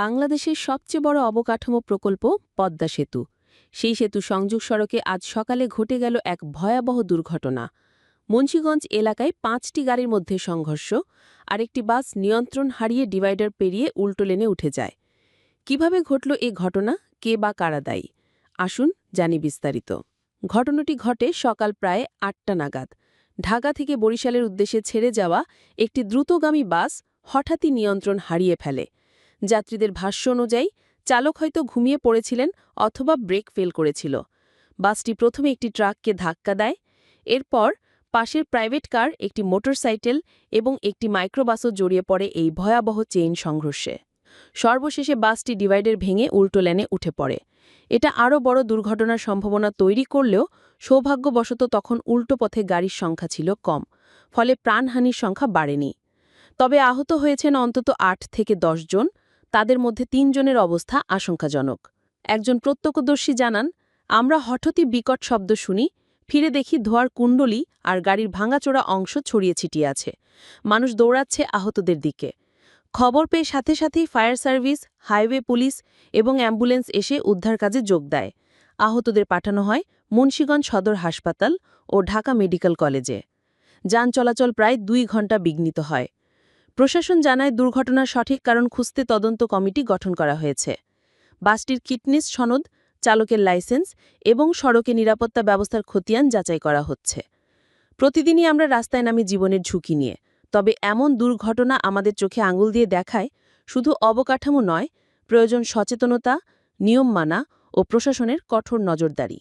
বাংলাদেশের সবচেয়ে বড় অবকাঠামো প্রকল্প পদ্মা সেতু। সেই সেতু সংযোগ সড়কে আজ সকালে ঘটে গেল এক ভয়াবহ দুর্ঘটনা। মুন্সিগঞ্জ এলাকায় ৫টি গাড়ির মধ্যে সংঘর্ষ, আরেকটি বাস নিয়ন্ত্রণ হারিয়ে ডিভাইডার পেরিয়ে উল্টো লেনে উঠে যায়। কিভাবে ঘটল এ ঘটনা, কে বা কারা দায়ী? আসুন জানি বিস্তারিত। ঘটনাটি ঘটে সকাল প্রায় ৮টা নাগাদ। ঢাকা থেকে বরিশালের উদ্দেশ্যে ছেড়ে যাওয়া একটি দ্রুতগামী বাস হঠাৎই নিয়ন্ত্রণ হারিয়ে ফেলে। যাত্রীদের ভাষ্য অনুযায়ী চালক হয়তো ঘুমিয়ে পড়েছিলেন অথবা ব্রেক ফেল করেছিল। বাসটি প্রথমে একটি ট্রাককে ধাক্কা দেয়। এরপর পাশের প্রাইভেট কার, একটি মোটরসাইকেল এবং একটি মাইক্রোবাসও জড়িয়ে পড়ে এই ভয়াবহ চেইন সংঘর্ষে। সর্বশেষে বাসটি ডিভাইডার ভেঙে উল্টো লেনে উঠে পড়ে। এটা আরও বড় দুর্ঘটনার সম্ভাবনা তৈরি করলেও সৌভাগ্যবশত তখন উল্টো পথে গাড়ির সংখ্যা ছিল কম, ফলে প্রাণহানির সংখ্যা বাড়েনি। তবে আহত হয়েছেন অন্তত ৮ থেকে ১০ জন। তাদের মধ্যে ৩ জনের অবস্থা আশঙ্কাজনক। একজন প্রত্যক্ষদর্শী জানান, আমরা হঠাৎই বিকট শব্দ শুনি, ফিরে দেখি ধোঁয়ার কুণ্ডলী আর গাড়ির ভাঙাচোরা অংশ ছড়িয়ে ছিটিয়ে আছে। মানুষ দৌড়াচ্ছে আহতদের দিকে। খবর পেয়ে সাথে সাথেই ফায়ার সার্ভিস, হাইওয়ে পুলিশ এবং অ্যাম্বুলেন্স এসে উদ্ধার কাজে যোগ দেয়। আহতদের পাঠানো হয় মুন্সিগঞ্জ সদর হাসপাতাল ও ঢাকা মেডিকেল কলেজে। যান চলাচল প্রায় ২ ঘণ্টা বিঘ্নিত হয়। প্রশাসন জানায়, দুর্ঘটনার সঠিক কারণ খুঁজতে তদন্ত কমিটি গঠন করা হয়েছে। বাসটির কিটনিস সনদ, চালকের লাইসেন্স এবং সড়কে নিরাপত্তা ব্যবস্থার খতিয়ান যাচাই করা হচ্ছে। প্রতিদিনই আমরা রাস্তায় নামি জীবনের ঝুঁকি নিয়ে, তবে এমন দুর্ঘটনা আমাদের চোখে আঙুল দিয়ে দেখায় শুধু অবকাঠামো নয়, প্রয়োজন সচেতনতা, নিয়ম মানা ও প্রশাসনের কঠোর নজরদারি।